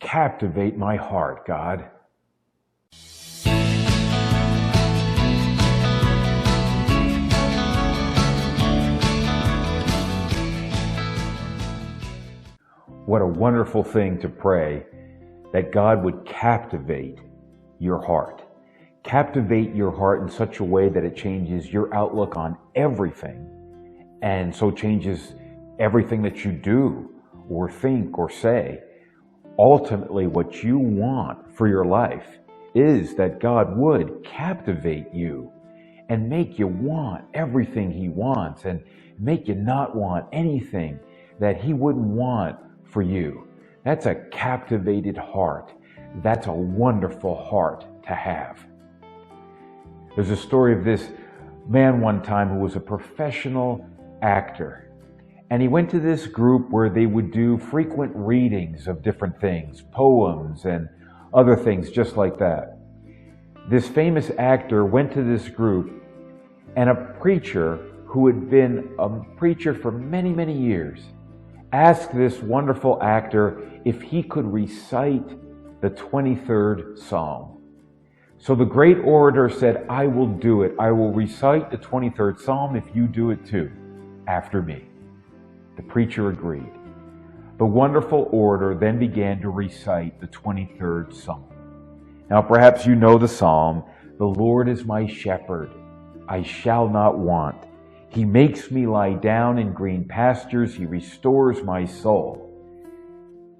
Captivate my heart, God. What a wonderful thing to pray that God would captivate your heart. Captivate your heart in such a way that it changes your outlook on everything, and so changes everything that you do or think or say. Ultimately, what you want for your life is that God would captivate you and make you want everything He wants and make you not want anything that He wouldn't want for you. That's a captivated heart. That's a wonderful heart to have. There's a story of this man one time who was a professional actor. And he went to this group where they would do frequent readings of different things, poems and other things just like that. This famous actor went to this group, and a preacher who had been a preacher for many, many years asked this wonderful actor if he could recite the 23rd Psalm. So the great orator said, "I will do it. I will recite the 23rd Psalm if you do it too, after me." The preacher agreed. The wonderful orator then began to recite the 23rd Psalm. Now perhaps you know the psalm, "The Lord is my shepherd, I shall not want. He makes me lie down in green pastures, He restores my soul."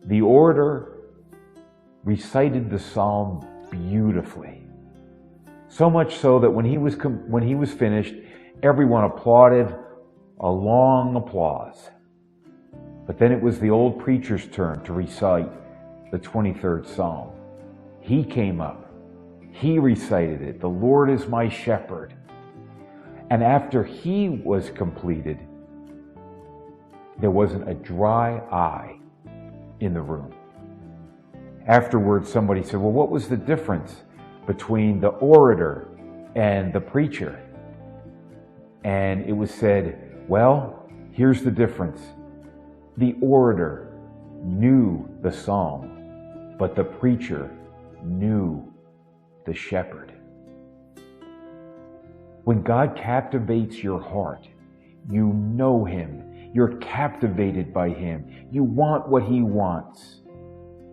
The orator recited the psalm beautifully. So much so that when he was finished, everyone applauded, a long applause. But then it was the old preacher's turn to recite the 23rd Psalm. He came up. He recited it. "The Lord is my shepherd." And after he was completed, there wasn't a dry eye in the room. Afterwards, somebody said, "Well, what was the difference between the orator and the preacher?" And it was said, "Well, here's the difference. The orator knew the psalm, but the preacher knew the shepherd." When God captivates your heart, you know Him. You're captivated by Him. You want what He wants.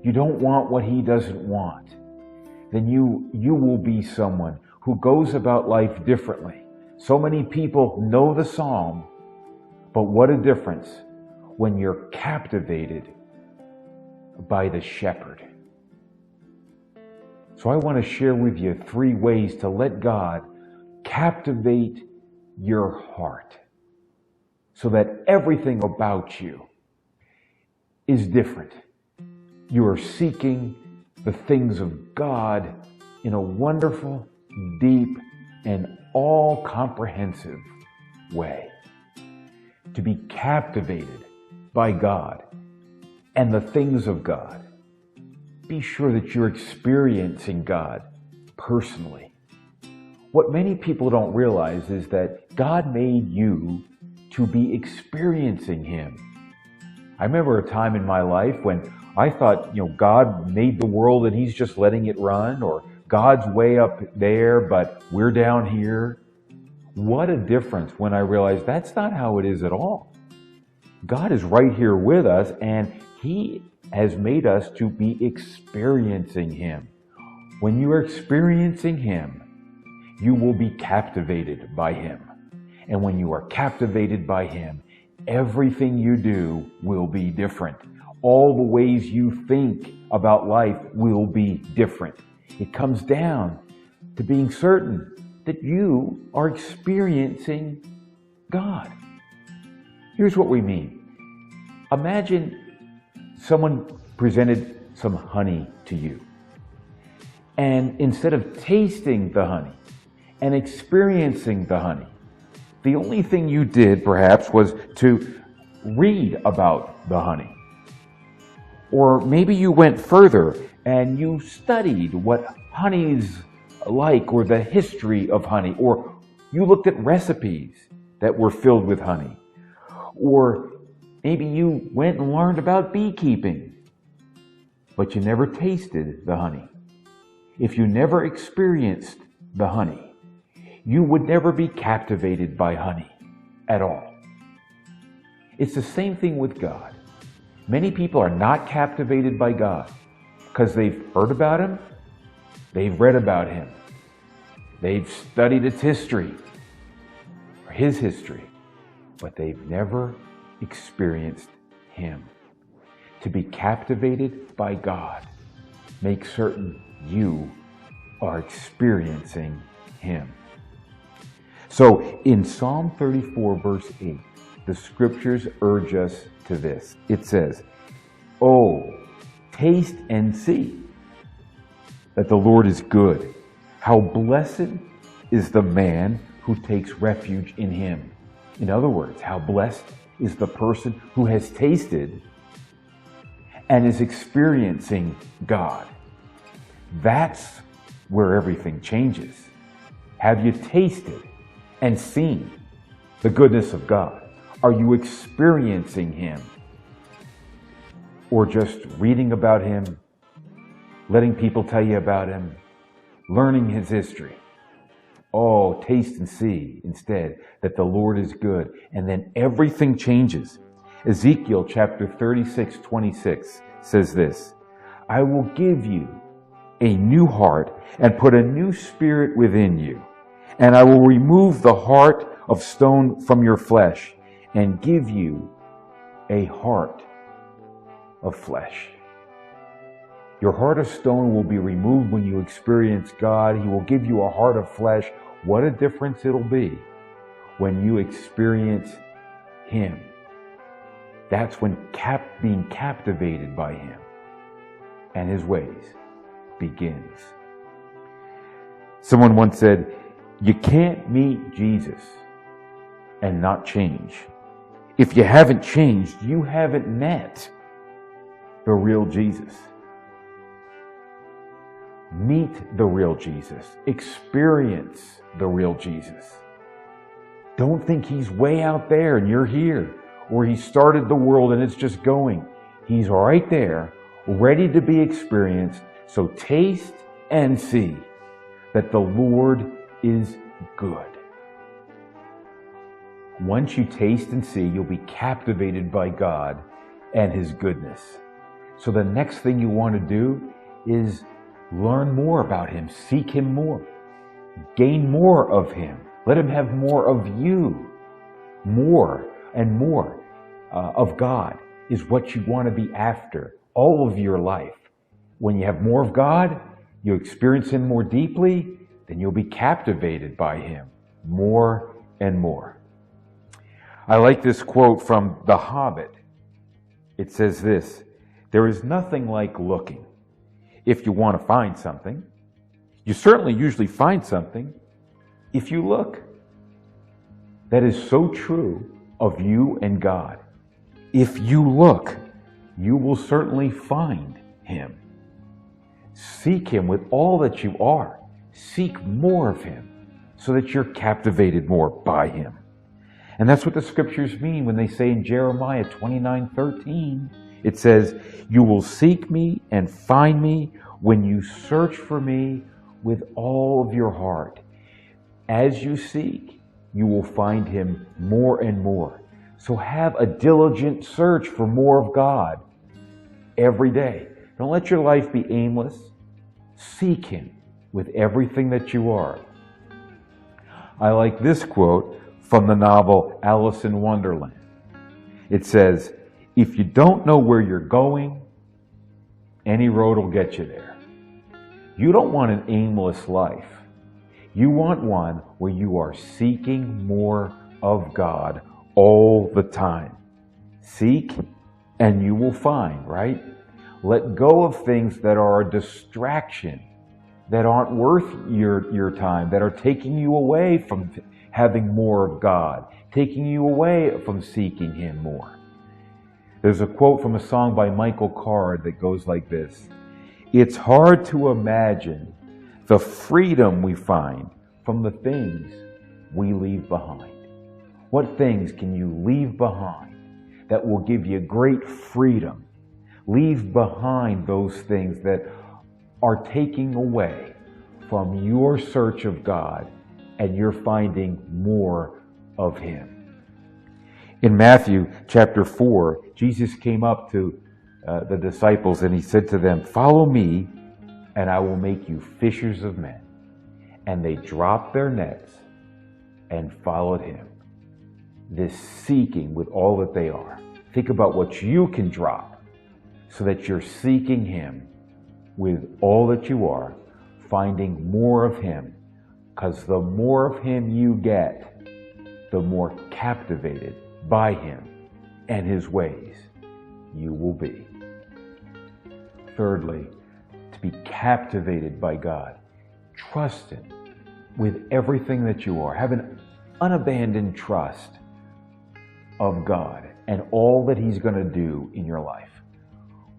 You don't want what He doesn't want. Then you will be someone who goes about life differently. So many people know the psalm, but what a difference when you're captivated by the shepherd. So I want to share with you 3 ways to let God captivate your heart so that everything about you is different. You are seeking the things of God in a wonderful, deep, and all-comprehensive way. To be captivated by God and the things of God. Be sure that you're experiencing God personally. What many people don't realize is that God made you to be experiencing Him. I remember a time in my life when I thought, God made the world and He's just letting it run, or God's way up there, but we're down here. What a difference when I realized that's not how it is at all. God is right here with us, and He has made us to be experiencing Him. When you are experiencing Him, you will be captivated by Him. And when you are captivated by Him, everything you do will be different. All the ways you think about life will be different. It comes down to being certain that you are experiencing God. Here's what we mean. Imagine someone presented some honey to you. And instead of tasting the honey and experiencing the honey, the only thing you did perhaps was to read about the honey. Or maybe you went further and you studied what honey's like, or the history of honey, or you looked at recipes that were filled with honey. Or maybe you went and learned about beekeeping. but you never tasted the honey, if you never experienced the honey, you would never be captivated by honey at all. It's the same thing with God. Many people are not captivated by God because they've heard about Him, they've read about Him, they've studied its history, or His history, but they've never experienced Him. To be captivated by God, make certain you are experiencing Him. So in Psalm 34, verse 8, the scriptures urge us to this. It says, "Oh, taste and see that the Lord is good. How blessed is the man who takes refuge in Him." In other words, how blessed is the person who has tasted and is experiencing God. That's where everything changes. Have you tasted and seen the goodness of God? Are you experiencing Him? Or just reading about Him, letting people tell you about Him, learning His history? Oh, taste and see instead that the Lord is good. And then everything changes. Ezekiel chapter 36:26 says this, "I will give you a new heart and put a new spirit within you. And I will remove the heart of stone from your flesh and give you a heart of flesh." Your heart of stone will be removed when you experience God. He will give you a heart of flesh. What a difference it'll be when you experience Him. That's when being captivated by Him and His ways begins. Someone once said, "You can't meet Jesus and not change. If you haven't changed, you haven't met the real Jesus." Meet the real Jesus. Experience the real Jesus. Don't think He's way out there and you're here, or He started the world and it's just going. He's right there, ready to be experienced. So taste and see that the Lord is good. Once you taste and see, you'll be captivated by God and His goodness. So the next thing you want to do is learn more about Him, seek Him more, gain more of Him. Let Him have more of you. More and more of God is what you want to be after all of your life. When you have more of God, you experience Him more deeply, then you'll be captivated by Him more and more. I like this quote from The Hobbit. It says this, "There is nothing like looking. If you want to find something, you certainly usually find something if you look." That is so true of you and God. If you look, you will certainly find Him. Seek Him with all that you are. Seek more of Him so that you're captivated more by Him. And that's what the scriptures mean when they say in Jeremiah 29:13, it says, "You will seek me and find me when you search for me with all of your heart. As you seek, you will find Him more and more." So have a diligent search for more of God every day. Don't let your life be aimless. Seek Him with everything that you are. I like this quote from the novel Alice in Wonderland. It says, "If you don't know where you're going, any road will get you there." You don't want an aimless life. You want one where you are seeking more of God all the time. Seek and you will find, right? Let go of things that are a distraction, that aren't worth your time, that are taking you away from having more of God, taking you away from seeking Him more. There's a quote from a song by Michael Card that goes like this, "It's hard to imagine the freedom we find from the things we leave behind." What things can you leave behind that will give you great freedom? Leave behind those things that are taking away from your search of God and you're finding more of Him. In Matthew chapter 4, Jesus came up to the disciples and He said to them, "Follow me and I will make you fishers of men." And they dropped their nets and followed Him. This seeking with all that they are. Think about what you can drop so that you're seeking Him with all that you are, finding more of Him. Because the more of Him you get, the more captivated by Him and His ways you will be. Thirdly, to be captivated by God. Trust Him with everything that you are. Have an unabandoned trust of God and all that He's going to do in your life.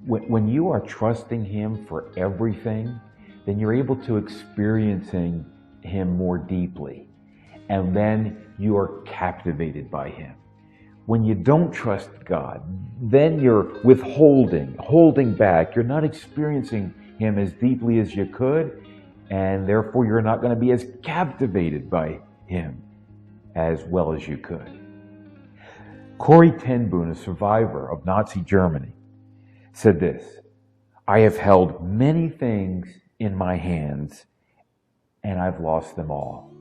When you are trusting Him for everything, then you're able to experience Him more deeply. And then you are captivated by Him. When you don't trust God, then you're holding back. You're not experiencing Him as deeply as you could, and therefore you're not going to be as captivated by Him as well as you could. Corrie ten Boom, a survivor of Nazi Germany, said this, "I have held many things in my hands, and I've lost them all.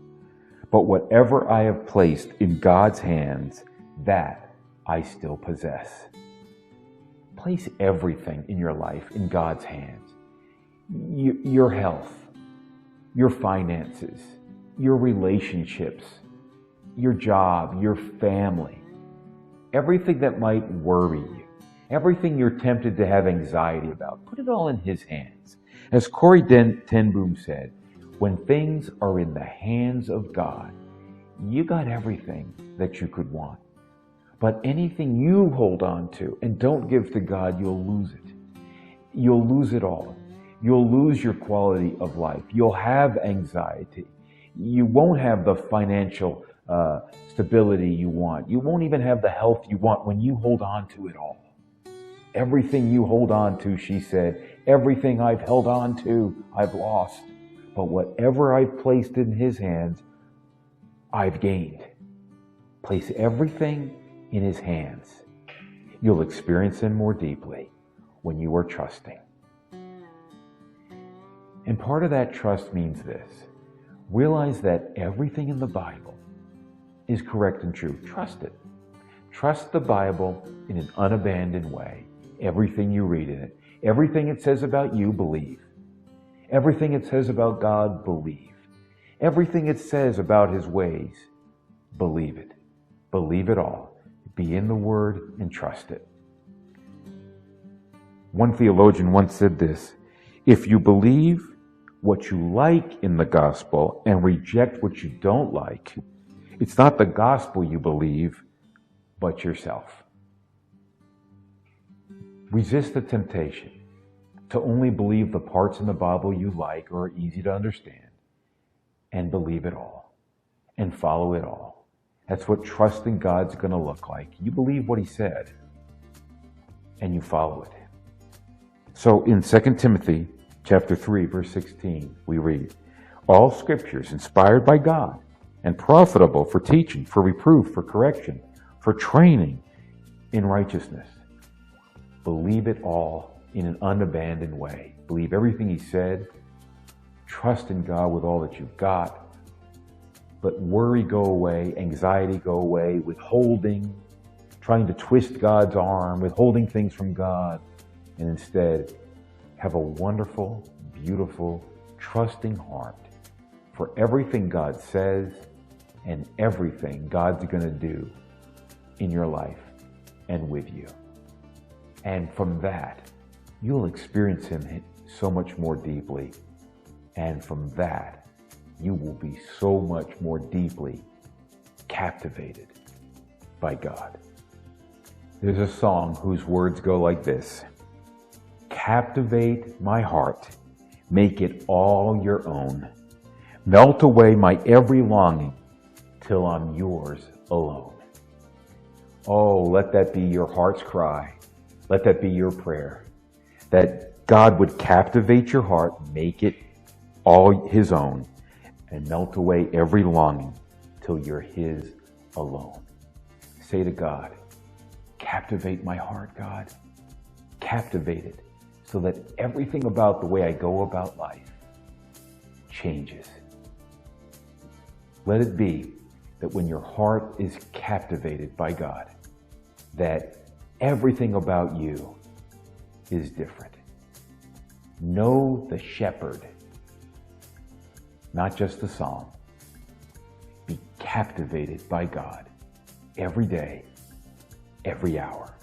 But whatever I have placed in God's hands, that I still possess." Place everything in your life in God's hands. Your health, your finances, your relationships, your job, your family, everything that might worry you, everything you're tempted to have anxiety about, put it all in His hands. As Corrie ten Boom said, when things are in the hands of God, you got everything that you could want. But anything you hold on to and don't give to God, you'll lose it. You'll lose it all. You'll lose your quality of life. You'll have anxiety. You won't have the financial stability you want. You won't even have the health you want when you hold on to it all. Everything you hold on to, she said, everything I've held on to, I've lost. But whatever I've placed in His hands, I've gained. Place everything in His hands. You'll experience Him more deeply when you are trusting. And part of that trust means this. Realize that everything in the Bible is correct and true. Trust it. Trust the Bible in an unabandoned way. Everything you read in it. Everything it says about you, believe. Everything it says about God, believe. Everything it says about His ways, believe it. Believe it all. Be in the Word and trust it. One theologian once said this, "If you believe what you like in the gospel and reject what you don't like, it's not the gospel you believe, but yourself." Resist the temptation to only believe the parts in the Bible you like or are easy to understand, and believe it all and follow it all. That's what trusting God's going to look like. You believe what He said and you follow it. So in 2 Timothy chapter 3, verse 16, we read, "All Scripture is inspired by God and profitable for teaching, for reproof, for correction, for training in righteousness." Believe it all in an unabandoned way. Believe everything He said. Trust in God with all that you've got. Let worry go away, anxiety go away, withholding, trying to twist God's arm, withholding things from God, and instead have a wonderful, beautiful, trusting heart for everything God says and everything God's going to do in your life and with you. And from that, you'll experience Him so much more deeply. And from that, you will be so much more deeply captivated by God. There's a song whose words go like this. "Captivate my heart, make it all your own. Melt away my every longing till I'm yours alone." Oh, let that be your heart's cry. Let that be your prayer. that God would captivate your heart, make it all His own, and melt away every longing till you're His alone. Say to God, captivate my heart, God. Captivate it so that everything about the way I go about life changes. Let it be that when your heart is captivated by God, that everything about you is different. Know the shepherd, not just the psalm. Be captivated by God every day, every hour.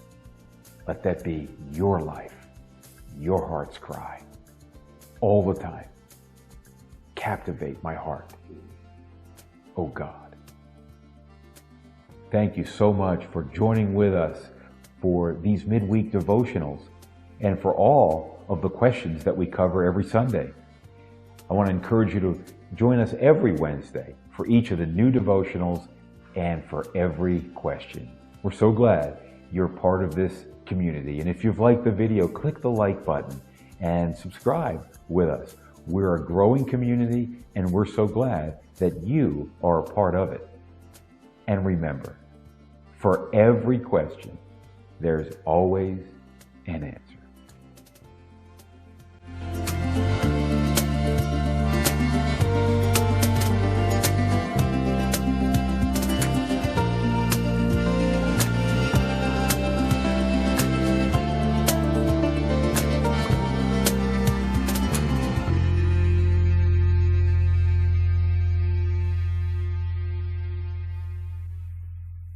Let that be your life, your heart's cry, all the time. Captivate my heart, oh God. Thank you so much for joining with us for these midweek devotionals and for all of the questions that we cover every Sunday. I want to encourage you to join us every Wednesday for each of the new devotionals and for every question. We're so glad you're part of this community. And if you've liked the video, click the like button and subscribe with us. We're a growing community and we're so glad that you are a part of it. And remember, for every question, there's always an answer.